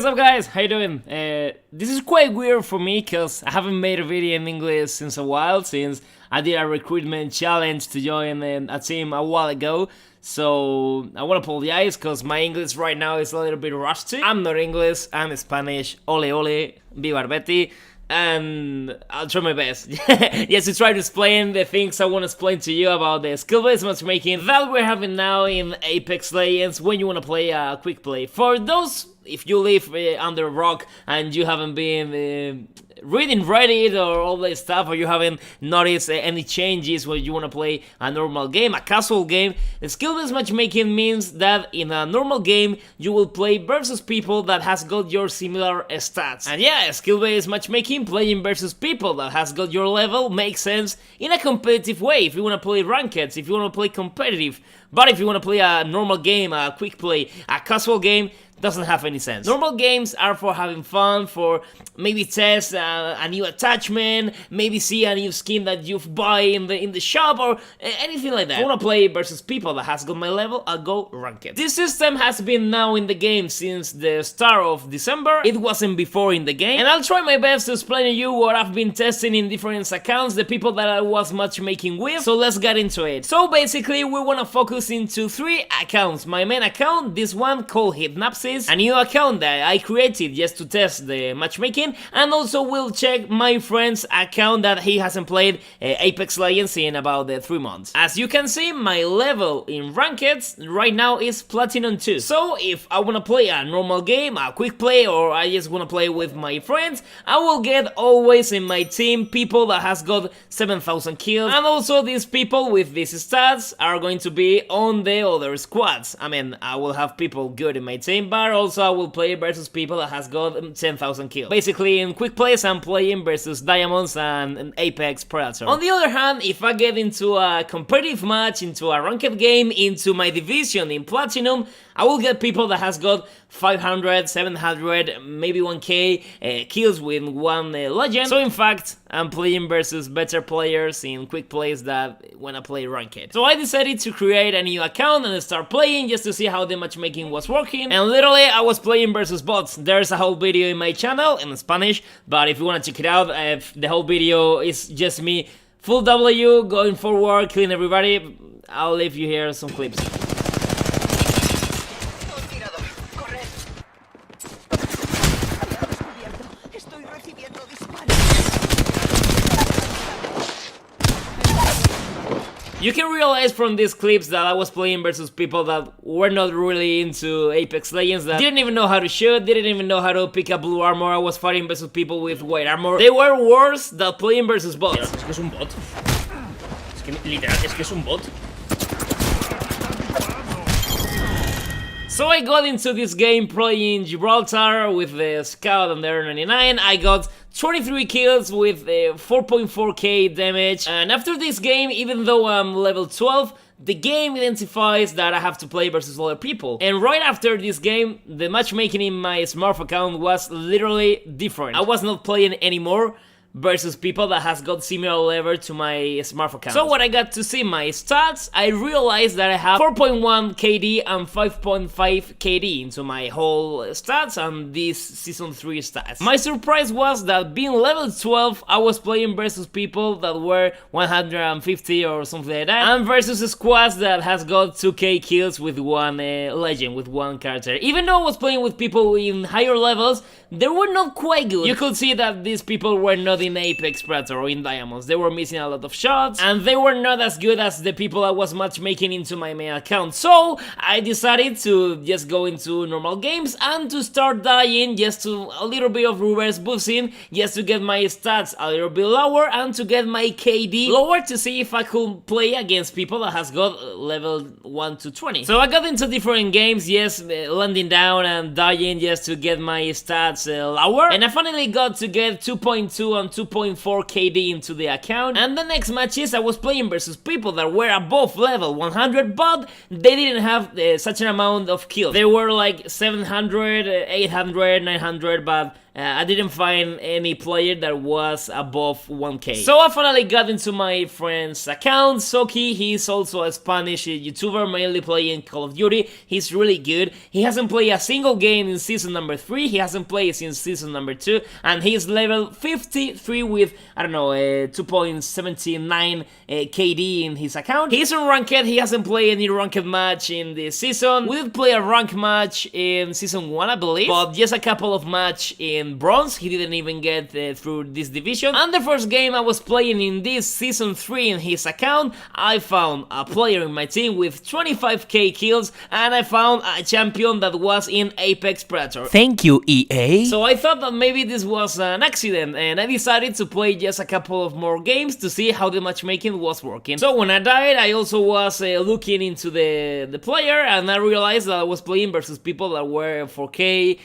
What's up guys, how you doing? This is quite weird for me because I haven't made a video in English since a while, since I did a recruitment challenge to join a team a while ago. So I want to apologize because my English right now is a little bit rusty. I'm not English, I'm Spanish, ole ole, viva Betty. And I'll try my best. Yes, to try to explain the things I want to explain to you about the skill-based matchmaking that we're having now in Apex Legends when you want to play a quick play. For those, if you live under a rock and you haven't been reading Reddit or all that stuff, or you haven't noticed any changes when you want to play a normal game, a casual game, skill-based matchmaking means that in a normal game you will play versus people that has got your similar stats. And yeah, skill-based matchmaking, playing versus people that has got your level, makes sense in a competitive way if you want to play ranked, if you want to play competitive. But if you want to play a normal game, a quick play, a casual game, doesn't have any sense. Normal games are for having fun, for maybe test a new attachment, maybe see a new skin that you've buy in the shop, or anything like that. If I want to play versus people that has got my level, I'll go ranked. This system has been now in the game since the start of December. It wasn't before in the game, and I'll try my best to explain to you what I've been testing in different accounts, the people that I was matchmaking with. So let's get into it. So basically, we want to focus into 3 accounts. My main account, this one called Sinapsis, a new account that I created just to test the matchmaking, and also we'll check my friend's account that he hasn't played Apex Legends in about 3 months. As you can see, my level in rankeds right now is Platinum 2. So if I want to play a normal game, a quick play, or I just want to play with my friends, I will get always in my team people that has got 7,000 kills, and also these people with these stats are going to be on the other squads. I mean, I will have people good in my team, but also I will play versus people that has got 10,000 kills. Basically, in quick plays, I'm playing versus Diamonds and Apex Predator. On the other hand, if I get into a competitive match, into a ranked game, into my division in Platinum, I will get people that has got 500, 700, maybe 1k kills with one legend. So in fact, I'm playing versus better players in quick plays that when I play ranked. So I decided to create a new account and start playing just to see how the matchmaking was working. And literally, I was playing versus bots. There's a whole video in my channel in Spanish, but if you want to check it out, the whole video is just me full W, going forward, killing everybody. I'll leave you here some clips. You can realize from these clips that I was playing versus people that were not really into Apex Legends, that didn't even know how to shoot, didn't even know how to pick up blue armor. I was fighting versus people with white armor. They were worse than playing versus bots. Es que es un bot. Es que literal, es que es un bot. So I got into this game playing Gibraltar with the Scout and the R99. I got 23 kills with 4.4k damage, and after this game, even though I'm level 12, the game identifies that I have to play versus other people. And right after this game, the matchmaking in my Smurf account was literally different. I was not playing anymore versus people that has got similar level to my Smurf account. So when I got to see my stats, I realized that I have 4.1 KD and 5.5 KD into my whole stats and this season 3 stats. My surprise was that being level 12, I was playing versus people that were 150 or something like that, and versus squads that has got 2k kills with one legend, with one character. Even though I was playing with people in higher levels, they were not quite good. You could see that these people were not in Apex Predator or in Diamonds. They were missing a lot of shots, and they were not as good as the people I was matchmaking into my main account. So I decided to just go into normal games and to start dying, just to a little bit of reverse boosting, just to get my stats a little bit lower and to get my KD lower, to see if I could play against people that has got level 1 to 20. So I got into different games, yes, landing down and dying just to get my stats lower, and I finally got to get 2.2 and 2.4 KD into the account. And the next matches I was playing versus people that were above level 100, but they didn't have such an amount of kills. They were like 700, 800, 900, but I didn't find any player that was above 1k. So I finally got into my friend's account, Soki. He's also a Spanish YouTuber, mainly playing Call of Duty. He's really good. He hasn't played a single game in season number 3, he hasn't played since season number 2, and he's level 53 with, I don't know, 2.79 KD in his account. He's on ranked, he hasn't played any ranked match in this season. We did play a rank match in season 1, I believe, but just a couple of match in bronze. He didn't even get through this division. And the first game I was playing in this season 3 in his account, I found a player in my team with 25k kills, and I found a champion that was in Apex Predator. Thank you, EA. So I thought that maybe this was an accident, and I decided to play just a couple of more games to see how the matchmaking was working. So when I died, I also was looking into the player, and I realized that I was playing versus people that were 4k,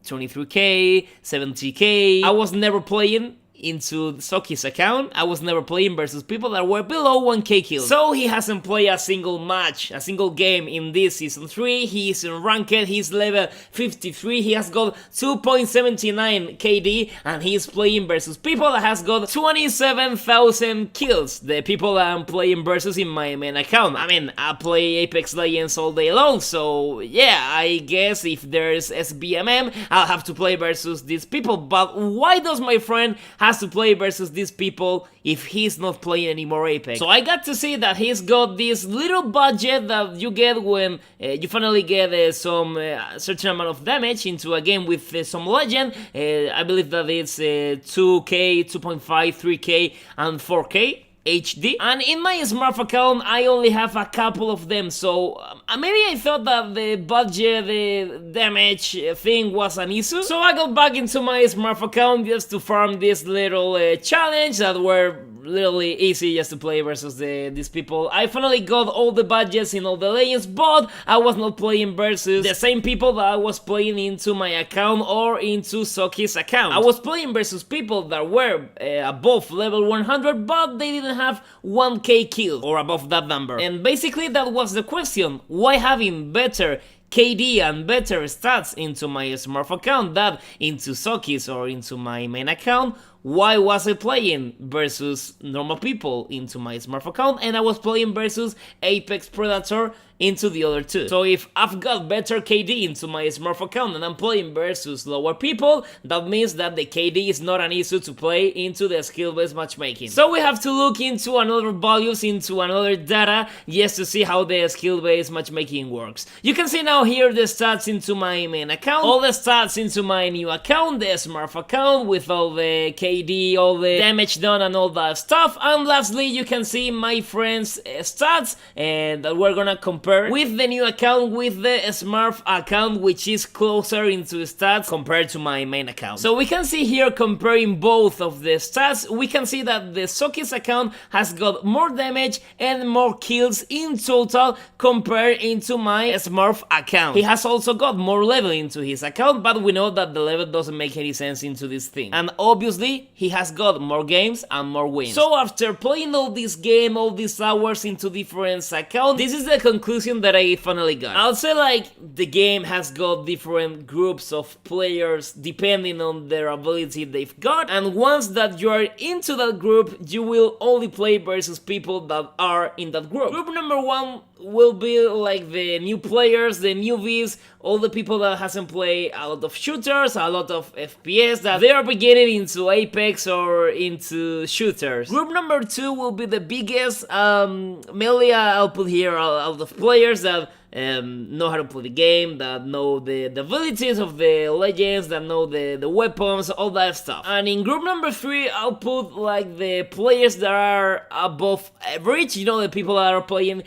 23k, 70k. I was never playing into Soki's account. I was never playing versus people that were below 1k kills. So he hasn't played a single match, a single game in this season 3. He's in ranked, he's level 53, he has got 2.79 KD, and he's playing versus people that has got 27,000 kills. The people that I'm playing versus in my main account. I mean, I play Apex Legends all day long, so yeah, I guess if there's SBMM, I'll have to play versus these people. But why does my friend has to play versus these people if he's not playing anymore Apex? So I got to see that he's got this little budget that you get when you finally get some certain amount of damage into a game with some legend. I believe that it's 2k, 2.5, 3k and 4k HD, and in my Smurf account I only have a couple of them, so maybe I thought that the budget, the damage thing was an issue. So I got back into my Smurf account just to farm this little challenge that were literally easy just to play versus these people. I finally got all the budgets in all the legends, but I was not playing versus the same people that I was playing into my account or into Soki's account. I was playing versus people that were above level 100, but they didn't have 1k kills or above that number. And basically that was the question: why having better KD and better stats into my Smurf account than into Soki's or into my main account? Why was I playing versus normal people into my Smurf account and I was playing versus Apex Predator into the other two? So if I've got better KD into my Smurf account and I'm playing versus lower people, that means that the KD is not an issue to play into the skill-based matchmaking. So we have to look into another values, into another data, just to see how the skill-based matchmaking works. You can see now here the stats into my main account, all the stats into my new account, the Smurf account, with all the KD, all the damage done and all that stuff. And lastly, you can see my friend's stats, and that we're gonna compare with the new account, with the Smurf account, which is closer into stats compared to my main account. So we can see here, comparing both of the stats, we can see that the Soki's account has got more damage and more kills in total compared into my Smurf account. He has also got more level into his account, but we know that the level doesn't make any sense into this thing. And obviously, he has got more games and more wins. So after playing all this game, all these hours into different accounts, this is the conclusion that I finally got. I'll say like the game has got different groups of players depending on their ability they've got, and once that you are into that group, you will only play versus people that are in that group. Group number 1 will be like the new players, the newbies, all the people that hasn't played a lot of shooters, a lot of FPS, that they are beginning into Apex or into shooters. Group number 2 will be the biggest, mainly I'll put here a lot of players that know how to play the game, that know the abilities of the legends, that know the weapons, all that stuff. And in group number 3, I'll put like the players that are above average, you know, the people that are playing,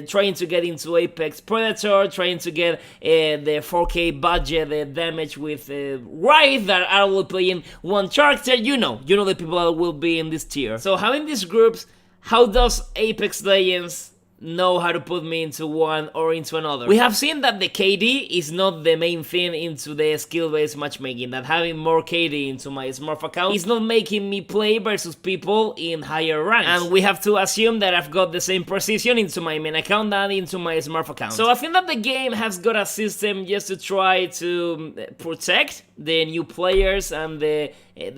trying to get into Apex Predator, trying to get the 4k budget, the damage with Wraith, that are all playing one character, you know the people that will be in this tier. So having these groups, how does Apex Legends know how to put me into one or into another. We have seen that the KD is not the main thing into the skill-based matchmaking, that having more KD into my Smurf account is not making me play versus people in higher ranks. And we have to assume that I've got the same precision into my main account than into my Smurf account. So I think that the game has got a system just to try to protect the new players and the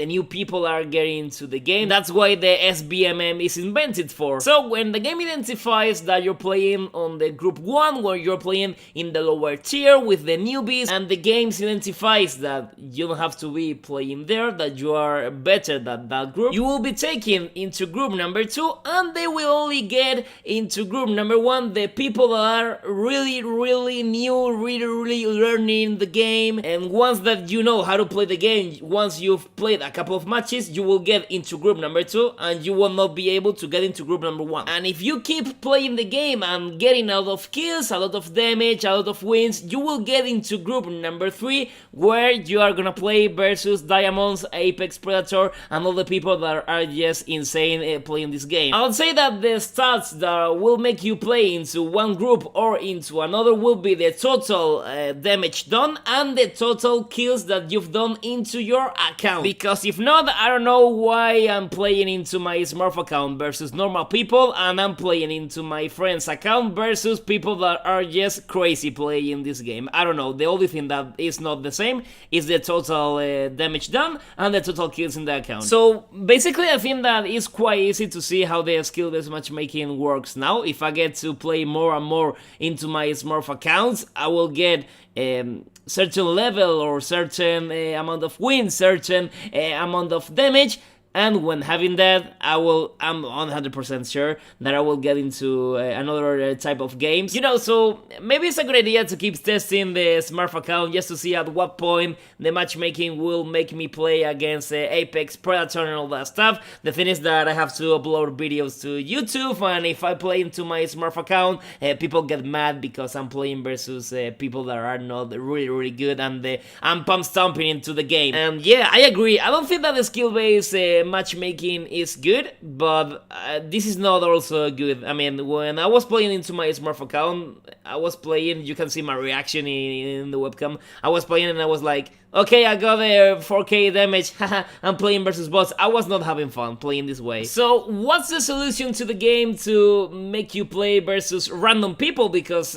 new people are getting into the game. That's why the SBMM is invented for. So when the game identifies that you're playing on the group 1, where you're playing in the lower tier with the newbies, and the game identifies that you don't have to be playing there, that you are better than that group, you will be taken into group number 2, and they will only get into group number 1 the people that are really new, really learning the game. And once that you know how to play the game, once you've played a couple of matches, you will get into group number 2 and you will not be able to get into group number 1. And if you keep playing the game and getting a lot of kills, a lot of damage, a lot of wins, you will get into group number 3, where you are gonna play versus Diamonds, Apex Predator, and all the people that are just insane playing this game. I would say that the stats that will make you play into one group or into another will be the total damage done and the total kills that you've done into your account. Because if not, I don't know why I'm playing into my Smurf account versus normal people, and I'm playing into my friend's account versus people that are just crazy playing this game. I don't know, the only thing that is not the same is the total damage done and the total kills in the account. So basically I think that it's quite easy to see how the skill-based matchmaking works now. If I get to play more and more into my Smurf accounts, I will get certain level or certain amount of wins, certain amount of damage, and when having that, I'm 100% sure that I will get into another type of games. You know, so maybe it's a good idea to keep testing the Smurf account just to see at what point the matchmaking will make me play against Apex Predator and all that stuff. The thing is that I have to upload videos to YouTube, and if I play into my Smurf account, people get mad because I'm playing versus people that are not really good, and I'm pump stomping into the game. And yeah, I agree. I don't think that the skill-based matchmaking is good, but this is not also good. I mean, when I was playing into my Smurf account, I was playing, you can see my reaction in the webcam, I was playing and I was like, okay, I got a 4k damage, haha, I'm playing versus bots. I was not having fun playing this way. So what's the solution to the game to make you play versus random people? Because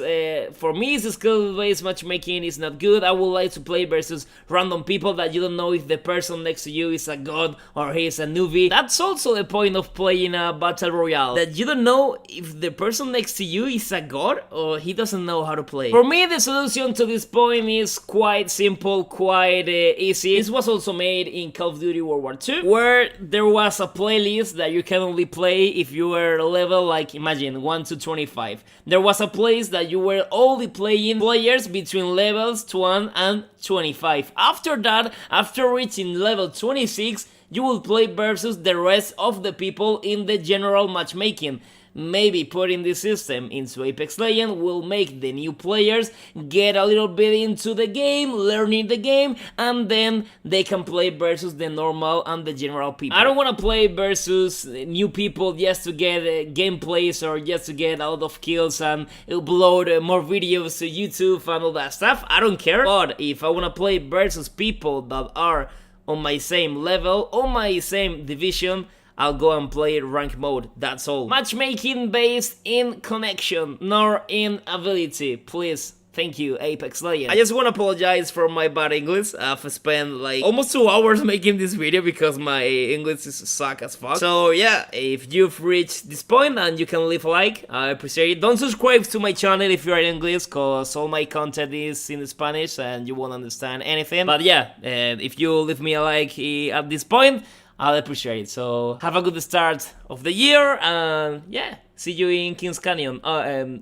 for me, the skill-based matchmaking is not good. I would like to play versus random people that you don't know if the person next to you is a god or he is a newbie. That's also the point of playing a battle royale, that you don't know if the person next to you is a god or he doesn't know how to play. For me, the solution to this point is quite simple, quite easy. This was also made in Call of Duty World War II, where there was a playlist that you can only play if you were level, like, imagine, 1 to 25. There was a place that you were only playing players between levels 1 and 25. After that, after reaching level 26, you will play versus the rest of the people in the general matchmaking. Maybe putting this system into Apex Legends will make the new players get a little bit into the game, learning the game, and then they can play versus the normal and the general people. I don't want to play versus new people just to get gameplays or just to get a lot of kills and upload more videos to YouTube and all that stuff. I don't care. But if I want to play versus people that are on my same level, on my same division, I'll go and play rank mode, that's all. Matchmaking based in connection, nor in ability, please. Thank you, Apex Legends. I just want to apologize for my bad English. I've spent like almost 2 hours making this video because my English is suck as fuck. So yeah, if you've reached this point and you can leave a like, I appreciate it. Don't subscribe to my channel if you're in English, cause all my content is in Spanish and you won't understand anything. But yeah, if you leave me a like at this point, I'll appreciate it. So have a good start of the year, and yeah, see you in Kings Canyon,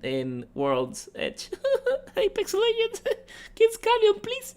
in World's Edge. Apex Legends, Kings Canyon, please.